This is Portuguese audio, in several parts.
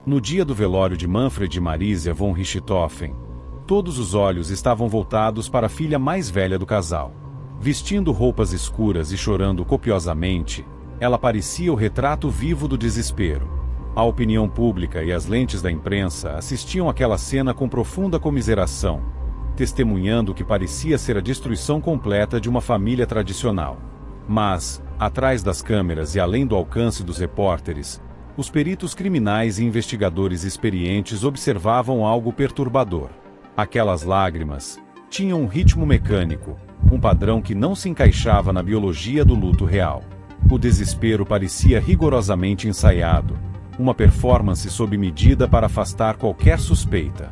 No dia do velório de Manfred e Marisia von Richthofen, todos os olhos estavam voltados para a filha mais velha do casal. Vestindo roupas escuras e chorando copiosamente, ela parecia o retrato vivo do desespero. A opinião pública e as lentes da imprensa assistiam àquela cena com profunda comiseração, testemunhando o que parecia ser a destruição completa de uma família tradicional. Mas, atrás das câmeras e além do alcance dos repórteres, os peritos criminais e investigadores experientes observavam algo perturbador. Aquelas lágrimas tinham um ritmo mecânico, um padrão que não se encaixava na biologia do luto real. O desespero parecia rigorosamente ensaiado, uma performance sob medida para afastar qualquer suspeita.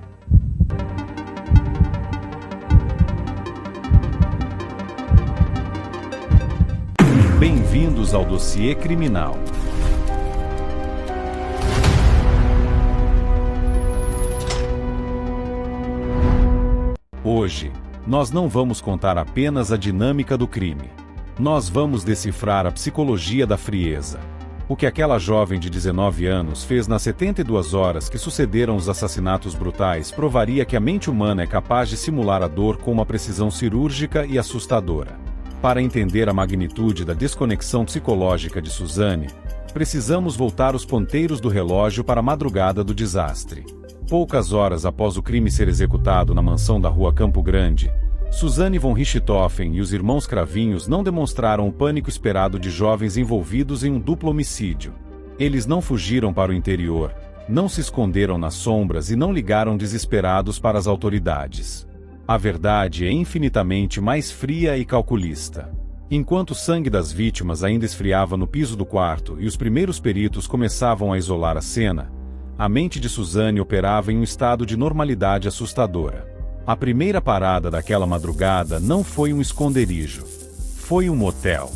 Bem-vindos ao Dossiê Criminal. Hoje, nós não vamos contar apenas a dinâmica do crime. Nós vamos decifrar a psicologia da frieza. O que aquela jovem de 19 anos fez nas 72 horas que sucederam os assassinatos brutais provaria que a mente humana é capaz de simular a dor com uma precisão cirúrgica e assustadora. Para entender a magnitude da desconexão psicológica de Suzane, precisamos voltar os ponteiros do relógio para a madrugada do desastre. Poucas horas após o crime ser executado na mansão da rua Campo Grande, Suzane von Richthofen e os irmãos Cravinhos não demonstraram o pânico esperado de jovens envolvidos em um duplo homicídio. Eles não fugiram para o interior, não se esconderam nas sombras e não ligaram desesperados para as autoridades. A verdade é infinitamente mais fria e calculista. Enquanto o sangue das vítimas ainda esfriava no piso do quarto e os primeiros peritos começavam a isolar a cena, a mente de Suzane operava em um estado de normalidade assustadora. A primeira parada daquela madrugada não foi um esconderijo. Foi um motel.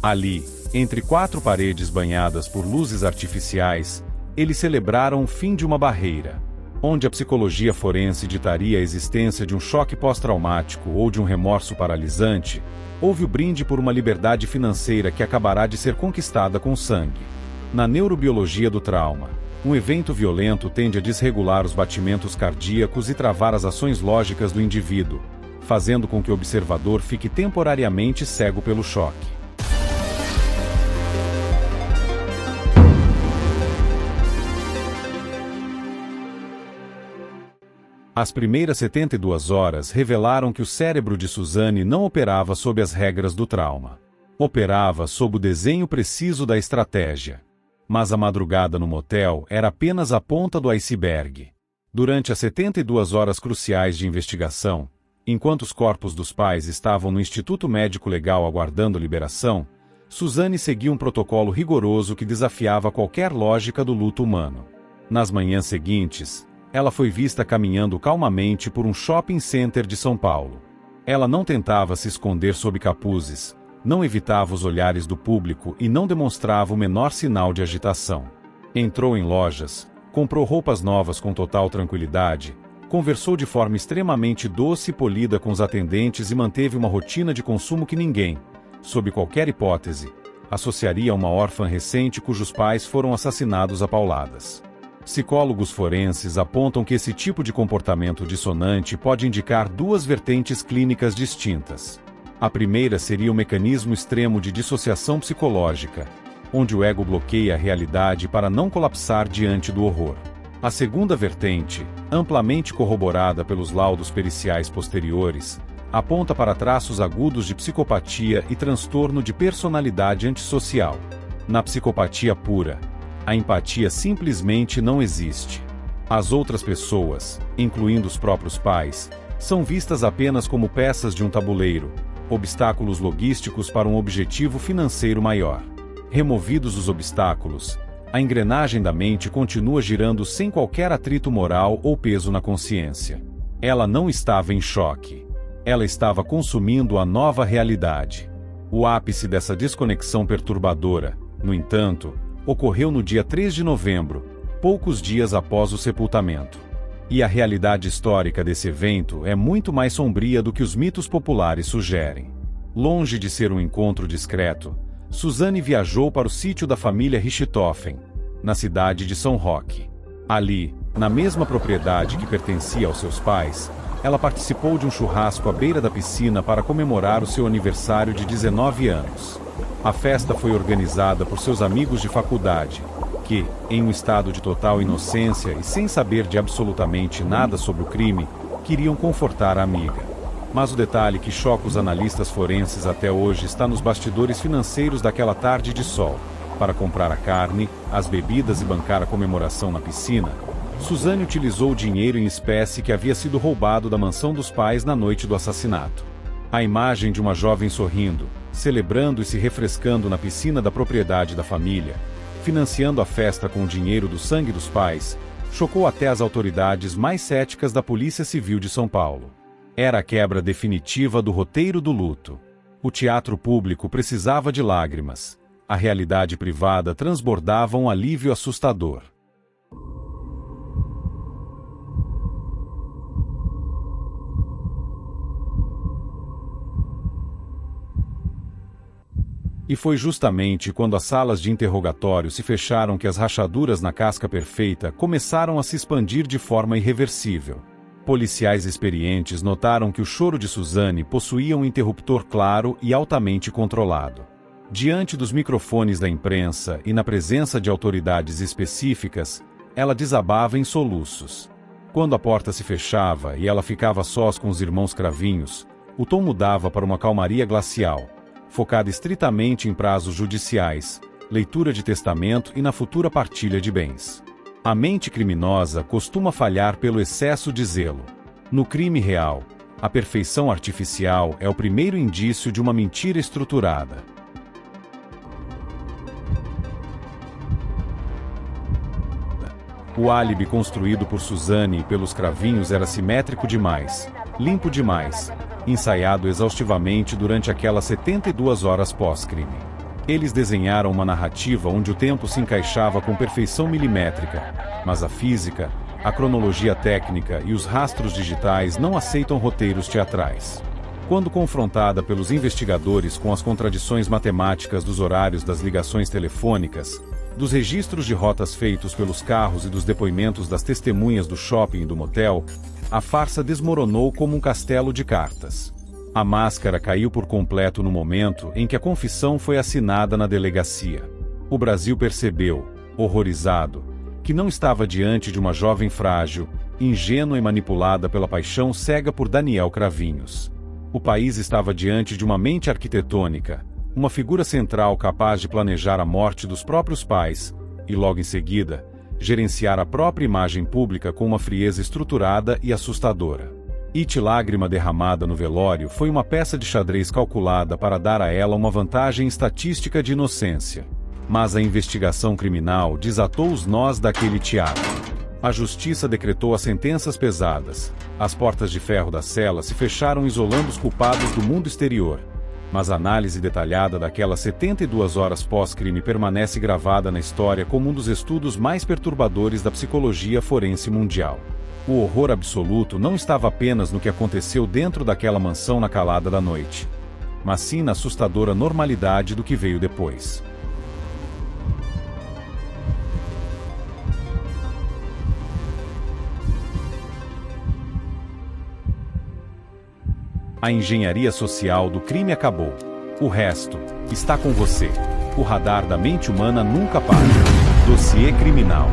Ali, entre quatro paredes banhadas por luzes artificiais, eles celebraram o fim de uma barreira. Onde a psicologia forense ditaria a existência de um choque pós-traumático ou de um remorso paralisante, houve o brinde por uma liberdade financeira que acabará de ser conquistada com sangue. Na neurobiologia do trauma, um evento violento tende a desregular os batimentos cardíacos e travar as ações lógicas do indivíduo, fazendo com que o observador fique temporariamente cego pelo choque. As primeiras 72 horas revelaram que o cérebro de Suzane não operava sob as regras do trauma. Operava sob o desenho preciso da estratégia. Mas a madrugada no motel era apenas a ponta do iceberg. Durante as 72 horas cruciais de investigação, enquanto os corpos dos pais estavam no Instituto Médico Legal aguardando liberação, Suzane seguia um protocolo rigoroso que desafiava qualquer lógica do luto humano. Nas manhãs seguintes, ela foi vista caminhando calmamente por um shopping center de São Paulo. Ela não tentava se esconder sob capuzes, não evitava os olhares do público e não demonstrava o menor sinal de agitação. Entrou em lojas, comprou roupas novas com total tranquilidade, conversou de forma extremamente doce e polida com os atendentes e manteve uma rotina de consumo que ninguém, sob qualquer hipótese, associaria a uma órfã recente cujos pais foram assassinados a pauladas. Psicólogos forenses apontam que esse tipo de comportamento dissonante pode indicar duas vertentes clínicas distintas. A primeira seria o mecanismo extremo de dissociação psicológica, onde o ego bloqueia a realidade para não colapsar diante do horror. A segunda vertente, amplamente corroborada pelos laudos periciais posteriores, aponta para traços agudos de psicopatia e transtorno de personalidade antissocial. Na psicopatia pura, a empatia simplesmente não existe. As outras pessoas, incluindo os próprios pais, são vistas apenas como peças de um tabuleiro, obstáculos logísticos para um objetivo financeiro maior. Removidos os obstáculos, a engrenagem da mente continua girando sem qualquer atrito moral ou peso na consciência. Ela não estava em choque. Ela estava consumindo a nova realidade. O ápice dessa desconexão perturbadora, no entanto, ocorreu no dia 3 de novembro, poucos dias após o sepultamento. E a realidade histórica desse evento é muito mais sombria do que os mitos populares sugerem. Longe de ser um encontro discreto, Suzane viajou para o sítio da família Richthofen, na cidade de São Roque. Ali, na mesma propriedade que pertencia aos seus pais, ela participou de um churrasco à beira da piscina para comemorar o seu aniversário de 19 anos. A festa foi organizada por seus amigos de faculdade, que, em um estado de total inocência e sem saber de absolutamente nada sobre o crime, queriam confortar a amiga. Mas o detalhe que choca os analistas forenses até hoje está nos bastidores financeiros daquela tarde de sol. Para comprar a carne, as bebidas e bancar a comemoração na piscina, Suzane utilizou o dinheiro em espécie que havia sido roubado da mansão dos pais na noite do assassinato. A imagem de uma jovem sorrindo, celebrando e se refrescando na piscina da propriedade da família, financiando a festa com o dinheiro do sangue dos pais, chocou até as autoridades mais céticas da Polícia Civil de São Paulo. Era a quebra definitiva do roteiro do luto. O teatro público precisava de lágrimas. A realidade privada transbordava um alívio assustador. E foi justamente quando as salas de interrogatório se fecharam que as rachaduras na casca perfeita começaram a se expandir de forma irreversível. Policiais experientes notaram que o choro de Suzane possuía um interruptor claro e altamente controlado. Diante dos microfones da imprensa e na presença de autoridades específicas, ela desabava em soluços. Quando a porta se fechava e ela ficava sós com os irmãos Cravinhos, o tom mudava para uma calmaria glacial, focada estritamente em prazos judiciais, leitura de testamento e na futura partilha de bens. A mente criminosa costuma falhar pelo excesso de zelo. No crime real, a perfeição artificial é o primeiro indício de uma mentira estruturada. O álibi construído por Suzane e pelos Cravinhos era simétrico demais, limpo demais, ensaiado exaustivamente durante aquelas 72 horas pós-crime. Eles desenharam uma narrativa onde o tempo se encaixava com perfeição milimétrica, mas a física, a cronologia técnica e os rastros digitais não aceitam roteiros teatrais. Quando confrontada pelos investigadores com as contradições matemáticas dos horários das ligações telefônicas, dos registros de rotas feitos pelos carros e dos depoimentos das testemunhas do shopping e do motel, a farsa desmoronou como um castelo de cartas. A máscara caiu por completo no momento em que a confissão foi assinada na delegacia. O Brasil percebeu, horrorizado, que não estava diante de uma jovem frágil, ingênua e manipulada pela paixão cega por Daniel Cravinhos. O país estava diante de uma mente arquitetônica, uma figura central capaz de planejar a morte dos próprios pais, e logo em seguida, gerenciar a própria imagem pública com uma frieza estruturada e assustadora. It lágrima derramada no velório foi uma peça de xadrez calculada para dar a ela uma vantagem estatística de inocência. Mas a investigação criminal desatou os nós daquele teatro. A justiça decretou as sentenças pesadas. As portas de ferro da cela se fecharam isolando os culpados do mundo exterior. Mas a análise detalhada daquelas 72 horas pós-crime permanece gravada na história como um dos estudos mais perturbadores da psicologia forense mundial. O horror absoluto não estava apenas no que aconteceu dentro daquela mansão na calada da noite, mas sim na assustadora normalidade do que veio depois. A engenharia social do crime acabou. O resto está com você. O radar da mente humana nunca para. Dossiê Criminal.